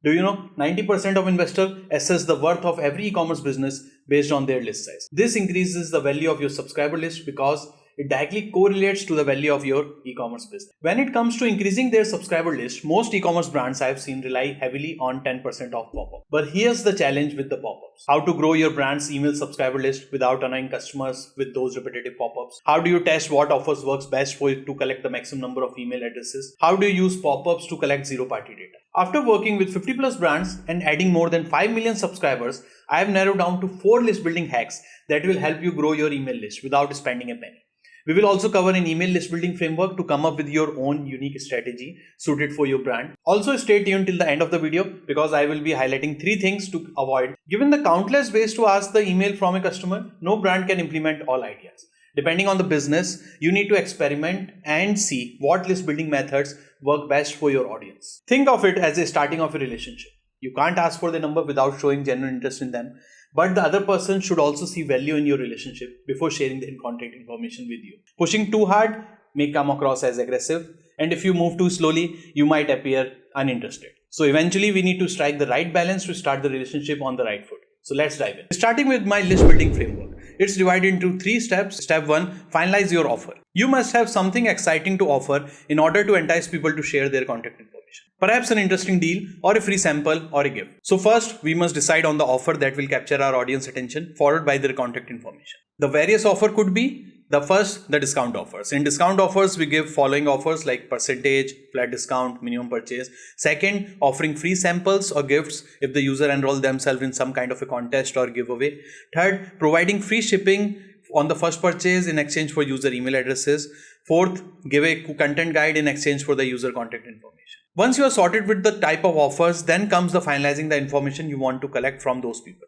Do you know 90% of investors assess the worth of every e-commerce business based on their list size? This increases the value of your subscriber list because it directly correlates to the value of your e-commerce business. When it comes to increasing their subscriber list, most e-commerce brands I have seen rely heavily on 10% off pop-up. But here's the challenge with the pop-ups. How to grow your brand's email subscriber list without annoying customers with those repetitive pop-ups? How do you test what offers works best for you to collect the maximum number of email addresses? How do you use pop-ups to collect zero-party data? After working with 50 plus brands and adding more than 5 million subscribers, I have narrowed down to 4 list building hacks that will help you grow your email list without spending a penny. We will also cover an email list building framework to come up with your own unique strategy suited for your brand. Also stay tuned till the end of the video because I will be highlighting 3 things to avoid. Given the countless ways to ask the email from a customer, no brand can implement all ideas. Depending on the business, you need to experiment and see what list building methods work best for your audience. Think of it as a starting of a relationship. You can't ask for the number without showing genuine interest in them. But the other person should also see value in your relationship before sharing their contact information with you. Pushing too hard may come across as aggressive, and if you move too slowly, you might appear uninterested. So eventually we need to strike the right balance to start the relationship on the right foot. So let's dive in. Starting with my list building framework. It's divided into 3 steps. Step 1, finalize your offer. You must have something exciting to offer in order to entice people to share their contact information. Perhaps an interesting deal or a free sample or a gift. So first, we must decide on the offer that will capture our audience attention, followed by their contact information. The various offer could be the first, the discount offers. In discount offers, we give following offers like percentage, flat discount, minimum purchase. Second, offering free samples or gifts if the user enroll themselves in some kind of a contest or giveaway. Third, providing free shipping on the first purchase in exchange for user email addresses. Fourth, give a content guide in exchange for the user contact information. Once you are sorted with the type of offers, then comes the finalizing the information you want to collect from those people.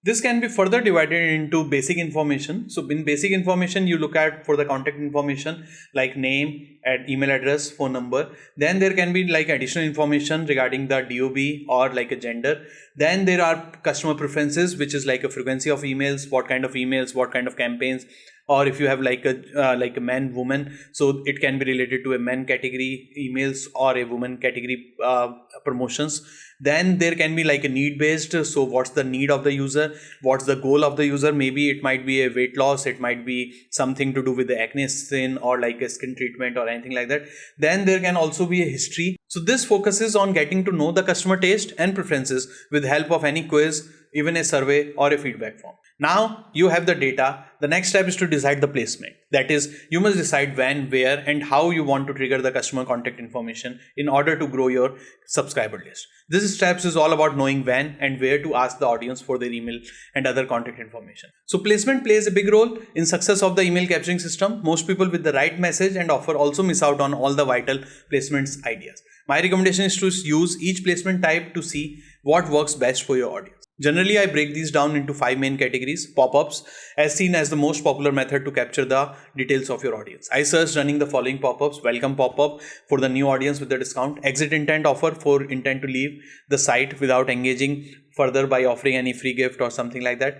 This can be further divided into basic information. So in basic information, you look at for the contact information like name, email address, phone number. Then there can be like additional information regarding the DOB or like a gender. Then there are customer preferences, which is like a frequency of emails, what kind of campaigns, or if you have like a man, woman, so it can be related to a men category emails or a woman category promotions. Then there can be like a need based. So what's the need of the user? What's the goal of the user? Maybe it might be a weight loss. It might be something to do with the acne skin or like a skin treatment or anything like that. Then there can also be a history. So this focuses on getting to know the customer taste and preferences with the help of any quiz, even a survey or a feedback form. Now you have the data. The next step is to decide the placement. That is, you must decide when, where, and how you want to trigger the customer contact information in order to grow your subscriber list. This steps is all about knowing when and where to ask the audience for their email and other contact information. So placement plays a big role in success of the email capturing system. Most people with the right message and offer also miss out on all the vital placements ideas. My recommendation is to use each placement type to see what works best for your audience. Generally, I break these down into 5 main categories. Pop-ups, as seen as the most popular method to capture the details of your audience. I searched running the following pop-ups. Welcome pop-up for the new audience with the discount. Exit intent offer for intent to leave the site without engaging further by offering any free gift or something like that.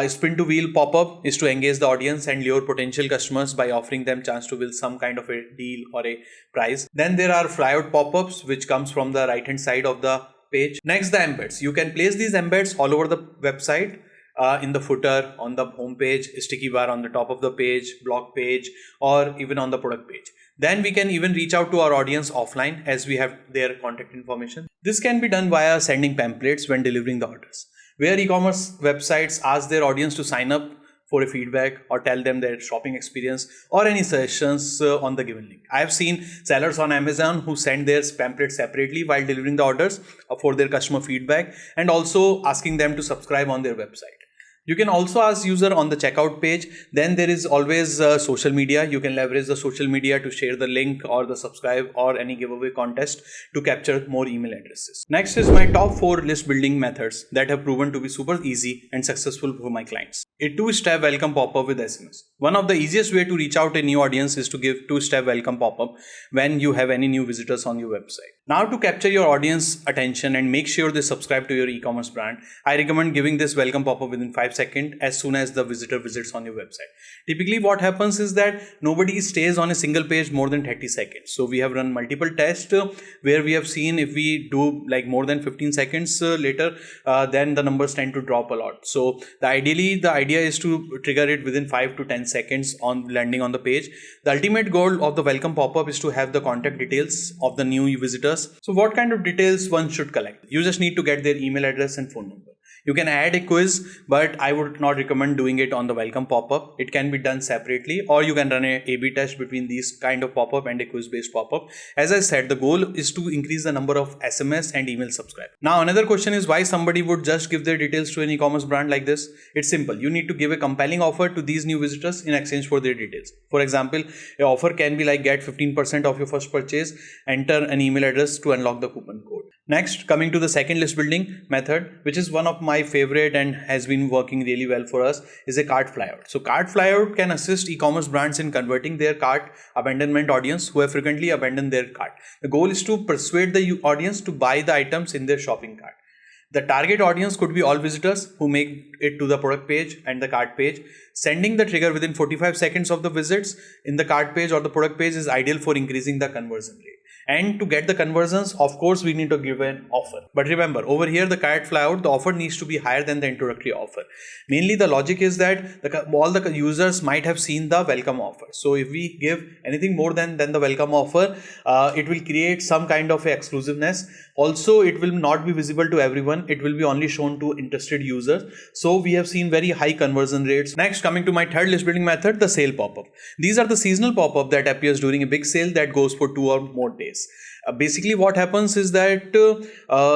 Spin to wheel pop-up is to engage the audience and lure potential customers by offering them chance to win some kind of a deal or a prize. Then there are flyout pop-ups, which comes from the right hand side of the page. Next, the embeds. You can place these embeds all over the website, in the footer, on the home page, sticky bar on the top of the page, blog page, or even on the product page. Then we can even reach out to our audience offline as we have their contact information. This can be done via sending pamphlets when delivering the orders, where e-commerce websites ask their audience to sign up for a feedback or tell them their shopping experience or any suggestions on the given link. I have seen sellers on Amazon who send their pamphlets separately while delivering the orders for their customer feedback and also asking them to subscribe on their website. You can also ask user on the checkout page. Then there is always social media. You can leverage the social media to share the link or the subscribe or any giveaway contest to capture more email addresses. Next is my top 4 list building methods that have proven to be super easy and successful for my clients. A 2-step welcome pop-up with SMS. One of the easiest way to reach out a new audience is to give 2-step welcome pop-up when you have any new visitors on your website. Now, to capture your audience attention and make sure they subscribe to your e-commerce brand, I recommend giving this welcome pop-up within 5 5 seconds as soon as the visitor visits on your website. Typically what happens is that nobody stays on a single page more than 30 seconds. So we have run multiple tests where we have seen if we do like more than 15 seconds later, then the numbers tend to drop a lot. So the idea is to trigger it within 5 to 10 seconds on landing on the page. The ultimate goal of the welcome pop-up is to have the contact details of the new visitors. So what kind of details one should collect? You just need to get their email address and phone number. You can add a quiz, but I would not recommend doing it on the welcome pop-up. It can be done separately, or you can run a A/B test between these kind of pop-up and a quiz-based pop-up. As I said, the goal is to increase the number of SMS and email subscribers. Now, another question is why somebody would just give their details to an e-commerce brand like this. It's simple. You need to give a compelling offer to these new visitors in exchange for their details. For example, an offer can be like get 15% of your first purchase, enter an email address to unlock the coupon code. Next, coming to the second list building method, which is one of my favorite and has been working really well for us, is a cart flyout. So cart flyout can assist e-commerce brands in converting their cart abandonment audience who have frequently abandoned their cart. The goal is to persuade the audience to buy the items in their shopping cart. The target audience could be all visitors who make it to the product page and the cart page. Sending the trigger within 45 seconds of the visits in the cart page or the product page is ideal for increasing the conversion rate. And to get the conversions, of course, we need to give an offer. But remember, over here, the cart flyout, the offer needs to be higher than the introductory offer. Mainly, the logic is that all the users might have seen the welcome offer. So if we give anything more than the welcome offer, it will create some kind of exclusiveness. Also, it will not be visible to everyone. It will be only shown to interested users. So we have seen very high conversion rates. Next, coming to my third list building method, the sale pop-up. These are the seasonal pop-up that appears during a big sale that goes for 2 or more days. Basically what happens is that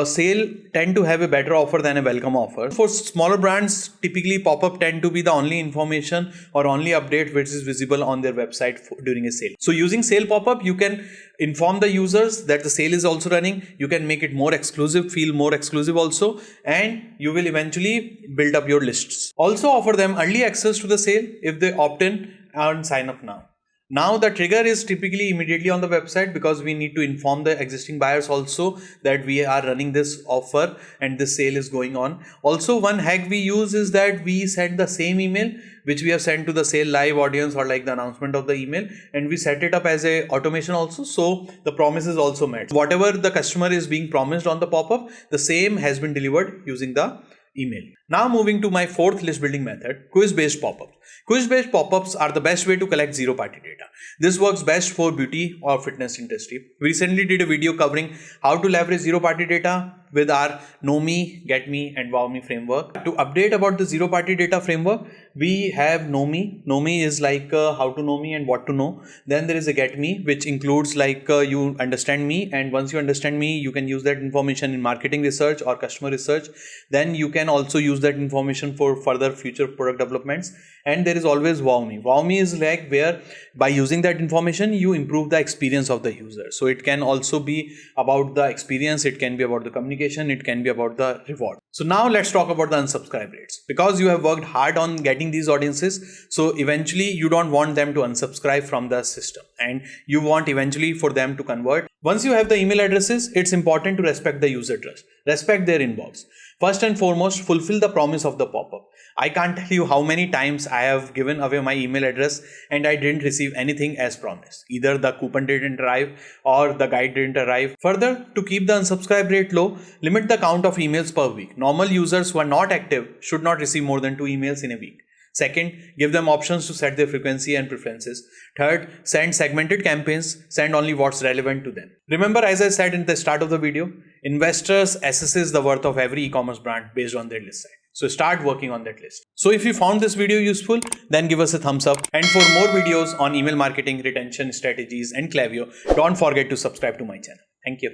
sale tend to have a better offer than a welcome offer. For smaller brands, typically pop-up tend to be the only information or only update which is visible on their website during a sale. So using sale pop-up, you can inform the users that the sale is also running. You can make it more exclusive, feel more exclusive also, and you will eventually build up your lists. Also offer them early access to the sale if they opt in and sign up now. Now the trigger is typically immediately on the website because we need to inform the existing buyers also that we are running this offer and this sale is going on. Also, one hack we use is that we send the same email which we have sent to the sale live audience or like the announcement of the email, and we set it up as a automation also, so the promise is also met. Whatever the customer is being promised on the pop-up, the same has been delivered using the email. Now moving to my fourth list building method, quiz-based pop-ups. Quiz-based pop-ups are the best way to collect zero-party data. This works best for beauty or fitness industry. We recently did a video covering how to leverage zero-party data with our Know Me, Get Me and Wow Me framework. To update about the zero-party data framework, we have Know Me. Know Me is like how to know me and what to know. Then there is a Get Me, which includes like you understand me, and once you understand me, you can use that information in marketing research or customer research. Then you can also use that information for further future product developments. And there is always Wow Me. Wow Me is like where by using that information, you improve the experience of the user. So it can also be about the experience, it can be about the communication, it can be about the reward. So now let's talk about the unsubscribe rates. Because you have worked hard on getting these audiences, so eventually you don't want them to unsubscribe from the system and you want eventually for them to convert. Once you have the email addresses, it's important to respect the user trust. Respect their inbox. First and foremost, fulfill the promise of the pop-up. I can't tell you how many times I have given away my email address and I didn't receive anything as promised. Either the coupon didn't arrive or the guide didn't arrive. Further, to keep the unsubscribe rate low, limit the count of emails per week. Normal users who are not active should not receive more than 2 emails in a week. Second, give them options to set their frequency and preferences. Third, send segmented campaigns. Send only what's relevant to them. Remember, as I said in the start of the video, investors assesses the worth of every e-commerce brand based on their list size. So start working on that list. So if you found this video useful, then give us a thumbs up. And for more videos on email marketing, retention strategies and Klaviyo, don't forget to subscribe to my channel. Thank you.